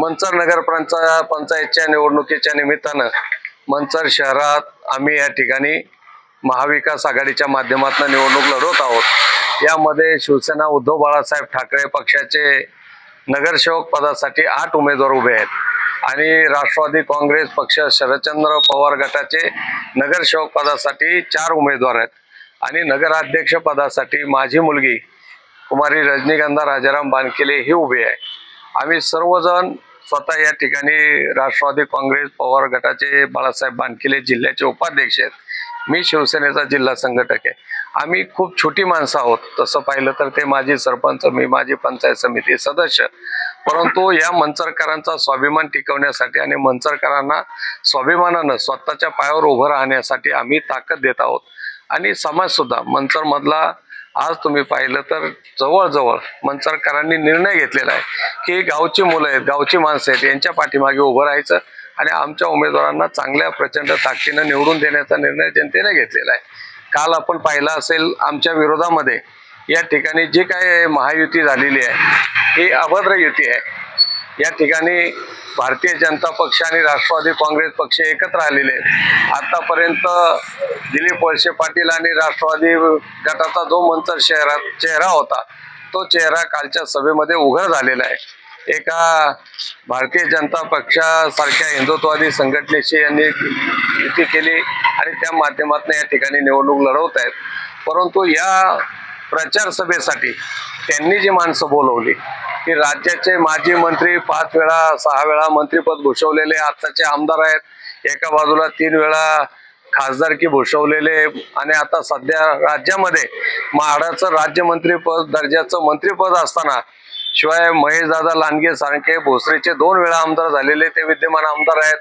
मंचर नगर पंचायतच्या निवडणुकीच्या निमित्तानं मंचर शहरात आम्ही या ठिकाणी महाविकास आघाडीच्या माध्यमातून निवडणूक लढवत आहोत। यामध्ये शिवसेना उद्धव बाळासाहेब ठाकरे पक्षाचे नगरसेवक पदासाठी 8 उमेदवार उभे आहेत आणि राष्ट्रवादी काँग्रेस पक्ष शरदचंद्र पवार गटाचे नगरसेवक पदासाठी 4 उमेदवार आहेत आणि नगराध्यक्ष पदासाठी माझी मुलगी कुमारी रजनीगंधा राजाराम बानकेले ही उभी आहे। आम्ही सर्वजण स्वतः या ठिकाणी राष्ट्रवादी काँग्रेस पवार गटाचे बाळासाहेब बानकेले जिल्ह्याचे उपाध्यक्ष आहेत। मी शिवसेनेचा जिल्हा संघटक आहे। आम्ही खूप छोटी माणसं आहोत, तसं पाहिलं तर ते माजी सरपंच, मी माजी पंचायत समिती सदस्य, परंतु या मंचरकरांचा स्वाभिमान टिकवण्यासाठी आणि मंचरकरांना स्वाभिमानानं स्वतःच्या पायावर उभं राहण्यासाठी आम्ही ताकद देत आहोत। आणि समाज सुद्धा मंचर मधला आज तुम्ही पाहिलं तर जवळजवळ मंचरकरांनी निर्णय घेतलेला आहे की गावची मुलं आहेत, गावची माणसं आहेत, यांच्या पाठीमागे उभं राहायचं आणि आमच्या उमेदवारांना चांगल्या प्रचंड ताकदीने निवडून देण्याचा निर्णय जनतेने घेतलेला आहे। काल आपण पाहिला असेल आमच्या विरोधामध्ये या ठिकाणी जी काय महायुती झालेली आहे ही अभद्र युती आहे। या ठिकाणी भारतीय जनता पक्ष आणि राष्ट्रवादी काँग्रेस पक्ष एकत्र आलेले आहेत। आतापर्यंत दिलीप वळसे पाटील आणि राष्ट्रवादी गटाचा जो मंचर शहरात चेहरा होता तो चेहरा कालच्या सभेमध्ये उघड झालेला आहे। एका भारतीय जनता पक्षासारख्या हिंदुत्ववादी संघटनेशी यांनी युती केली आणि त्या माध्यमातून या ठिकाणी निवडणूक लढवत आहेत। परंतु या प्रचार सभेसाठी त्यांनी जी माणसं बोलवली की राज्याचे माजी मंत्री 5 वेळा 6 वेळा मंत्रिपद भूषवलेले आताचे आमदार आहेत, एका बाजूला 3 वेळा खासदारकी भूषवलेले आणि आता सध्या राज्यामध्ये म्हाडाचं राज्यमंत्रीपद दर्जाचं मंत्रिपद असताना शिवाय महेशदादा लांडगे सारखे भोसरीचे 2 वेळा आमदार झालेले ते विद्यमान आमदार आहेत।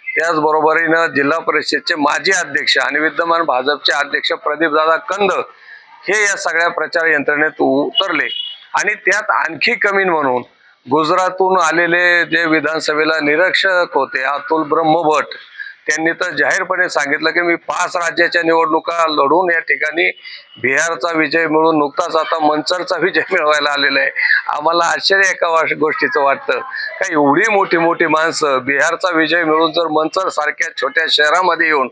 त्याचबरोबरीनं जिल्हा परिषदचे माजी अध्यक्ष आणि विद्यमान भाजपचे अध्यक्ष प्रदीपदादा कंद हे या सगळ्या प्रचार यंत्रणेत उतरले आणि त्यात आणखी कमी म्हणून गुजरातहून आलेले जे विधानसभेला निरीक्षक होते अतुल ब्रह्मभट त्यांनी तर जाहीरपणे सांगितलं की मी 5 राज्याच्या निवडणुका लढून या ठिकाणी बिहारचा विजय मिळून नुकताच आता मंचरचा विजय मिळवायला आलेला आहे। आम्हाला आश्चर्य एका गोष्टीचं वाटतं का एवढी मोठी माणसं बिहारचा विजय मिळून जर मंचर सारख्या छोट्या शहरामध्ये येऊन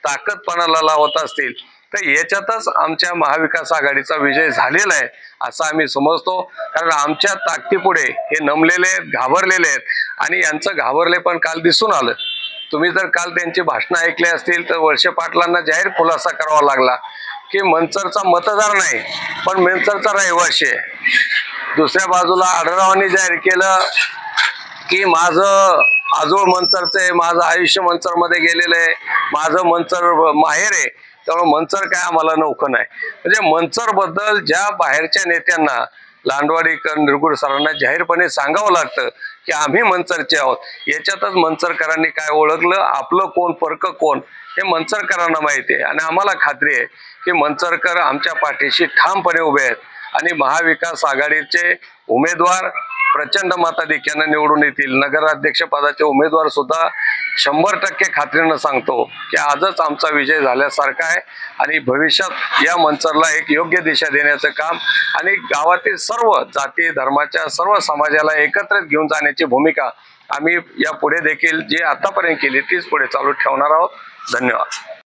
ताकदपणाला लावत असतील तर याच्यातच आमच्या महाविकास आघाडीचा विजय झालेला आहे असं आम्ही समजतो। कारण आमच्या ताकदीपुढे हे नमलेले आहेत, घाबरलेले आहेत आणि यांचं घाबरले पण काल दिसून आलं। तुम्ही जर काल त्यांची भाषणं ऐकली असतील तर वळसे पाटलांना जाहीर खुलासा करावा लागला की मंचरचा मतदार नाही पण मंचरचा रहिवासी आहे। दुसऱ्या बाजूला आढळरावांनी जाहीर केलं की माझं आजोळ मंचरचं आहे, माझं आयुष्य मंचरमध्ये गेलेलं आहे, माझं मंचर माहेर आहे, त्यामुळे मंचर काय आम्हाला नौखं नाही। म्हणजे मंचर बद्दल ज्या बाहेरच्या नेत्यांना लांडवाडीकर निरगुड सरांना जाहीरपणे सांगावं लागतं की आम्ही मंचरचे आहोत, याच्यातच मंचरकरांनी काय ओळखलं, आपलं कोण परक कोण हे मंचरकरांना माहिती आहे आणि आम्हाला खात्री आहे की मंचरकर आमच्या पाठीशी ठामपणे उभे आहेत आणि महाविकास आघाडीचे उमेदवार प्रचंड मताधिक्याने निवडून येतील। नगराध्यक्ष पदाचे उमेदवार सुद्धा 100% खात्रीनं सांगतो की आजच आमचा विजय झाल्यासारखा आहे आणि भविष्यात या मंचरला एक योग्य दिशा देण्याचं काम आणि गावातील सर्व जाती धर्माच्या सर्व समाजाला एकत्रित घेऊन जाण्याची भूमिका आम्ही या पुढे देखील जी आतापर्यंत केली तीच पुढे चालू ठेवणार आहोत। धन्यवाद।